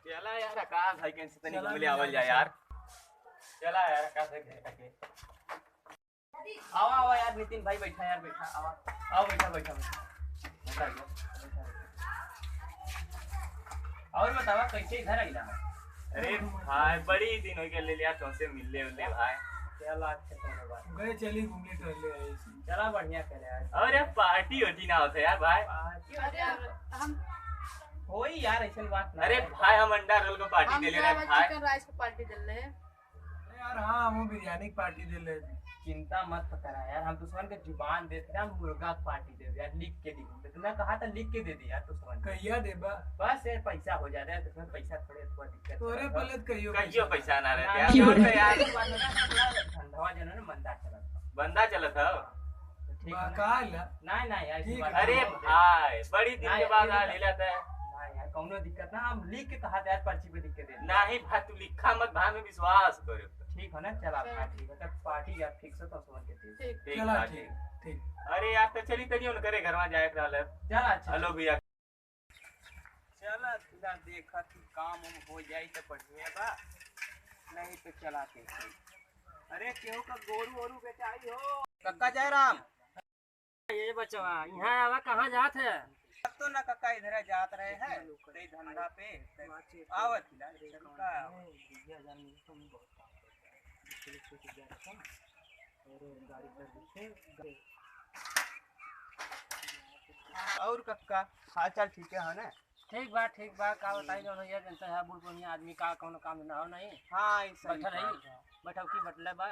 चला यार आकाश भाई कैसे तनी घूमले आवल जा यार। चला यार आकाश भाई के आओ आओ यार नितिन भाई बैठा यार बैठा आओ आओ बैठा बैठा बैठा और बतावा कैसे इधर आइला। अरे भाई बड़ी दिन हो गए ले लिया तुमसे मिलने उलने भाई। चला अच्छा कोनो बात गए चली घूमने टहले आई। चला बढ़िया करे यार। और यार पार्टी होती ना होता यार भाई। अरे हम होई यार ऐसी बात ना। अरे भाई हम अंडा रोल को पार्टी दे ले रहे भाई। चिकन राइस को पार्टी दे रहे हैं यार। हाँ हम बिरयानी की पार्टी दे ले। चिंता मत करा यार हम दुश्मन के जुबान देते हैं मुर्गा पार्टी दे यार लिख के दी तुमने कहा था लिख के दे दी यार दुश्मन कहिया देबा बस यार पैसा हो जा रहा है उसमें पैसा थोड़े थोड़ा दिक्कत तोरे पहले कहियो कहियो पैसा ना रहते यार ठंडवा जन ना मंदा चला बंदा चला था ठीक है काला नहीं नहीं यार। अरे भाई बड़ी दिन के बाद आ ले लेता है ना यार कौनो दिक्कत ना हम लिख के कहा यार पर्ची पे लिख के दे नहीं भाई तू लिखा मत भाई में विश्वास करो ठीक है ना। चल आप ठीक है तब पार्टी यार फिक्स हो तो सुन के ठीक चला ठीक ठीक। अरे यार तो चली तनी उन करे घर में जाए रहल चल अच्छा हेलो भैया चल तुला देखा तू काम हम हो जाई तो बढ़िया बा नहीं तो चला के अरे केहू का गोरू ओरू बेचाई हो कक्का जयराम ये बचवा यहाँ आवा कहाँ जात है तो ना कक्का इधर जात रहे हैं कई धंधा पे आवत का और कक्का हाल चाल ठीक है ना। ठीक बा का बताई जो ये जनता है बुढ़ बुढ़िया आदमी का कोनो काम ना हो नहीं। हां बैठा रही बैठा की बटले बा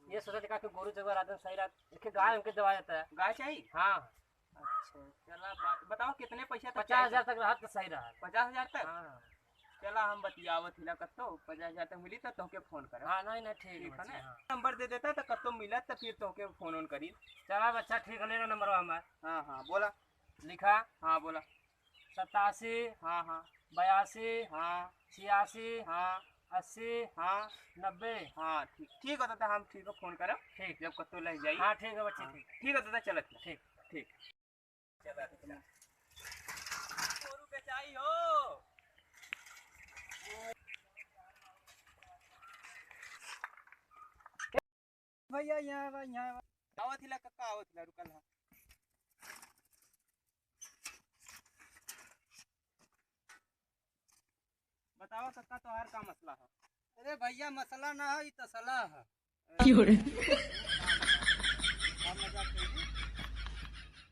ये सोचा का कि गोरू जगह रात में सही रात एक गाय हमके दवा जाता है गाय चाहिए। हां अच्छा चला बात बताओ कितने पैसा 50,000 तक रात का सही रहा 50,000 तक। हां चला हम बतियावत हिला कत्तो 50,000 तक मिली तो तोके फोन कर। हां नहीं नहीं ठीक है ना नंबर दे देता तो कत्तो मिला तो फिर तोके फोन ऑन करी। चला बच्चा ठीक है ले लो नंबर हमारा। हां हां बोला लिखा। हां बोला 87 हां हां 82 हां 86 हां 80 हां 90 हां ठीक होता था हम ठीक है फोन करब ठीक जब कत्तो ले जाई। हां ठीक है बच्चे ठीक होता था चलत ठीक ठीक चला गोरू बेचाई हो भैया यहाँ आवत हिला कक्का आवत हिला रुकल है बताओ कक्का तोहार का मसला है। अरे भैया मसला ना है तो सलाह है।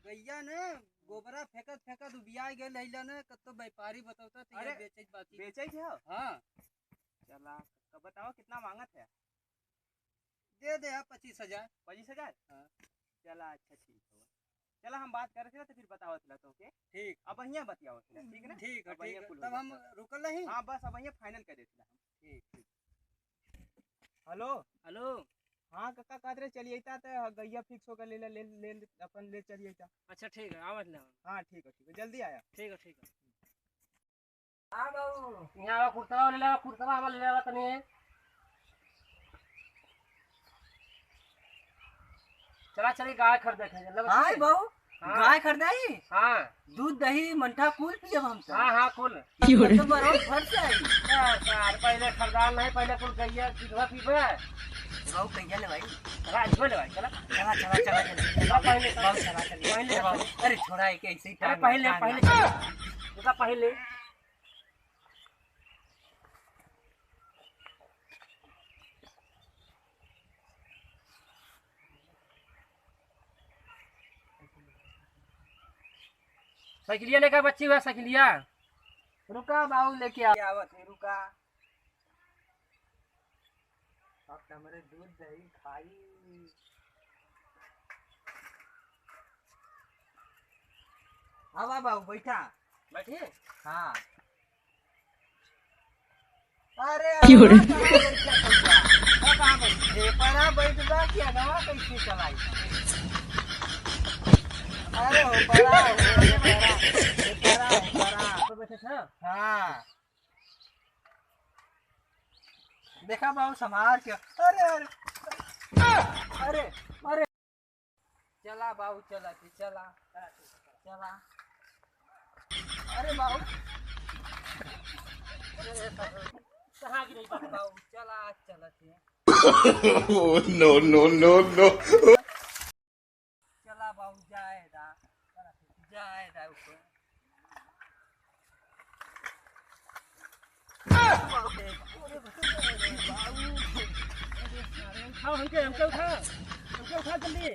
भैया ने गोबरा फेंकत फेंकत उबिया गेल हैला ने कतो व्यापारी बतावता त ये बेचैत बाकी बेचै है। हां चला तो बताओ कितना मांगत है। दे दे 25,000 25,000। हां चला अच्छा ठीक है चला हम बात कर तो फिर बताओ चला तो ओके ठीक अब बढ़िया बतियाओ चला ठीक है ना ठीक है तब हम रुकल नहीं। हां बस अब बढ़िया फाइनल कर देते हम ठीक हेलो हेलो हाँ कक्का कादरे चलिए तो गैया फिक्स होकर ले ले ले अपन ले चलिए। अच्छा ठीक है आवत ले। हाँ ठीक है जल्दी आया ठीक है हां बाबू यहां कुर्ता ले ले कुर्ता हम ले लेवा तनी चला चली गाय खरीदे थे मतलब। हां बाबू गाय खरीदाई। हां दूध दही मंठा कुल पियब हम सब। हां हां कुल तो बरोबर फट से आई यार पहले खरीदार नहीं पहले कुल गैया दूधवा पीबे बाबू कहिया ले भाई राज बोले भाई चला चला पहले बाबू चला चलिए अरे छोड़ा है कि ऐसे ही अरे पहले पहले साइकिलिया लेकर बच्ची हुआ साइकिलिया रुका बाबू लेके आवत है रुका। अब हमारे दूध दही खाई आवा बाबू बैठा बैठिए। हाँ अरे परा बैठा क्या नवा कैसे चलाई। अरे हो बड़ा बैठे थे। हाँ देखा बाबू संभाल के। अरे अरे अरे अरे चला बाबू चला चला चला। अरे बाबू बाबू चला आज चलत है Oh, no, no, no, no. चला बाबू जाएगा ऊपर उठाओ हमके उठा जल्दी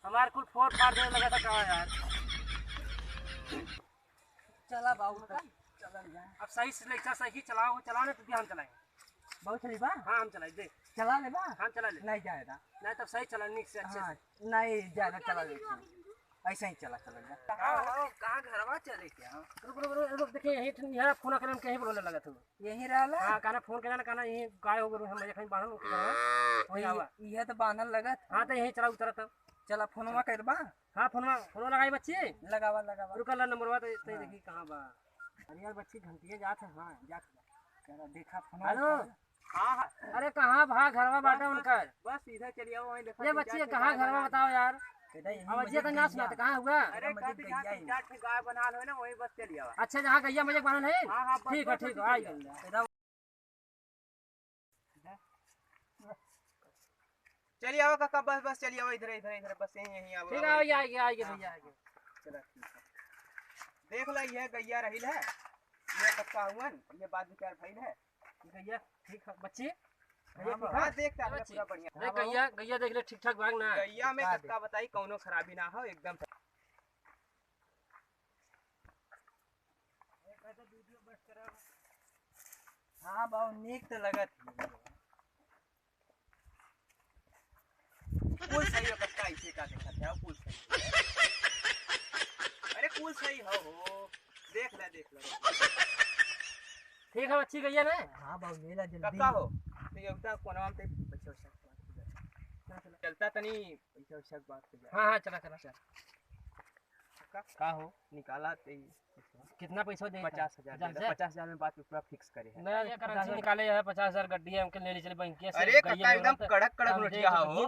हमारे कुल फोड़ फाड़ देने लगा था कहाँ यार। चला बाबू चला जाए अब सही से लेक्चर सही चलाओ ना तो ध्यान चलाएंगे। बहुत चली बा हाँ हम चलाए दे चला ले बा हाँ चला ले नहीं जाएगा नहीं तब सही चला निक से अच्छे हाँ से। नहीं ज्यादा चला ले ऐसा ही चला जा कहाँ घरवा चले क्या रुक देखिए यही यहाँ फोन करने कहीं बोलने लगा था यही रहला हाँ कहना फोन करना कहना यही गाय हो गए हम कहीं बांधल वही आवा यह तो बांधल लगत हाँ तो यही चला उतरा तब चला फोनवा करबा हाँ फोनवा लगाई बच्ची लगावा रुकल नंबरवा तो देखी कहाँ बा। अरे यार बच्ची घंटिया जात है हाँ जात चला देखा हेलो हाँ अरे कहाँ भा घरवा बाटा उनका बस इधर चलिए वहीं देखा ये बच्ची कहाँ घरवा बताओ यार अब बच्ची तो ना सुना कहाँ हुआ। अरे गाय बना लो ना वहीं बस चलिए अच्छा जहाँ गैया मजे बनल है ठीक है आई चलिए आओ काका बस चलिए आओ इधर बस यहीं आओ ठीक है आइए भैया आइए चलो ठीक है देख ला ये गैया रही है ये कक्का हुवन ये बात विचार भइल है गैया ठीक है बच्ची हाँ देखता है पूरा बढ़िया गैया देख ले ठीक ठाक भाग ना गैया में कक्का बताई कौनो खराबी ना हो एकदम हाँ बाबू नीक तो लगत कुल सही हो कक्का इसे का देखा था कुल सही अरे कुल सही हो देख ले ठीक है बच्ची गैया ना हाँ बाबू ले ला जल्दी कक्का हो तो ये उता कोनवा में पैसा चलता तनी पैसा बात हो हाँ चला का हो निकाला कितना पैसा दे 50,000 50,000 में बात पूरा फिक्स करे है नहीं करेंसी निकाले है 50,000 गड्डी है हमके लेने चले बैंक से। अरे कक्का एकदम कड़क नोटिया हो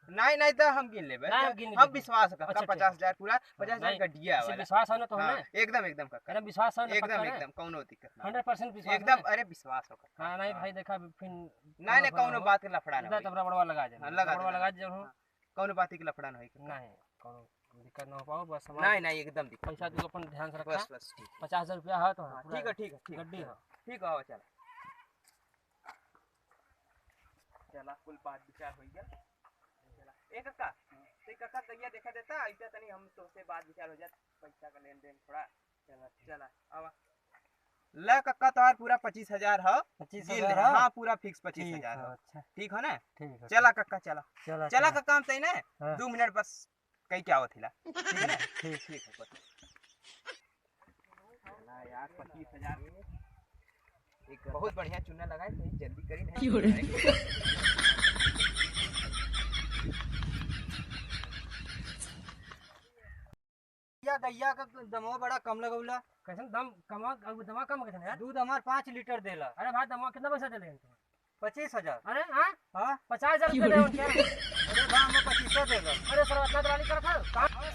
नहीं तो हम गिन लेबे हम विश्वास कक्का 50,000 पूरा 50,000 गड्डिया है विश्वास है ना तो हमें एकदम कक्का अरे विश्वास है एकदम कौनो दिक्कत ना 100% विश्वास एकदम अरे विश्वास हो कक्का हां नहीं भाई देखा फिर नहीं कौनो बात के लफड़ा ना तब रबड़वा लगा दे लगा दे कौनो बात के लफड़ा ना होई नहीं कौनो दिक्कत ना हो पाओ बस नहीं एकदम दिक्कत पैसा तू अपन ध्यान से रखा बस 50,000 रुपया है तो ठीक है गड्डी है ठीक है चल चला कुल बात विचार हो गया चला ए कक्का ते कक्का तैया देखा देता ऐसा तनी हम तो से बात विचार हो जात पैसा का लेन देन थोड़ा चला आवा ला कक्का तोहार पूरा 25,000 है 25,000 हाँ पूरा फिक्स 25,000 है अच्छा ठीक है ना ठीक है चला कक्का चला कक्का हम तई ना हाँ। 2 मिनट बस कई क्या होथिला ठीक है ना ठीक है चला यार 25,000 एक बहुत बढ़िया चुना लगाए सही जल्दी करी नहीं गैया का दमवा बड़ा कम लगौला कैसे दमा कम कैसे यार दूध हमार 5 लीटर देला अरे भाई दमा कितना पैसा दे 25,000 अरे हाँ हाँ 50,000 रुपया दे उनके अरे भाई हमें 2500 देगा अरे सर इतना दलाली कर था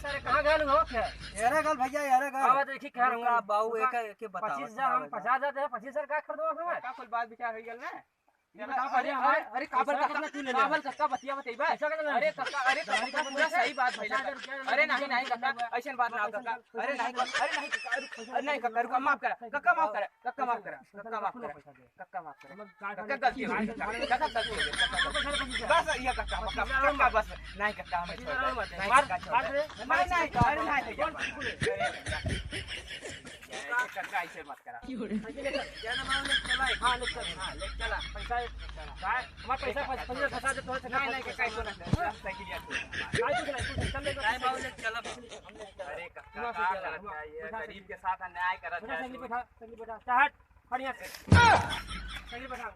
सर कहाँ गए हो क्या यारे गल भैया यारे गल आवाज देखी कह रहा हूँ बाबू एक बता 25,000 हम 50,000 दे 25,000 का खरीदो हमें का कुल बात विचार हो गेल ना अरे काबर कितना तू ले ले काबर कक्का बतिया बतेबा अरे कक्का पूरा सही बात भइला अरे नहीं कक्का ऐसन बात ना कक्का अरे नहीं कक्का रुक माफ कर कक्का माफ कर कक्का गलती हो गई कक्का गलती हो गई बस ये कक्का बस नहीं कक्का हमें छोड़ नहीं कक्का ऐसे मत करा हाँ ले चला पैसा हमारा पैसा 25,000 तो नहीं कक्का ऐसे ना साइकिल अरे कक्का गरीब के साथ अन्याय करत है बैठा चाहत बढ़िया से बैठा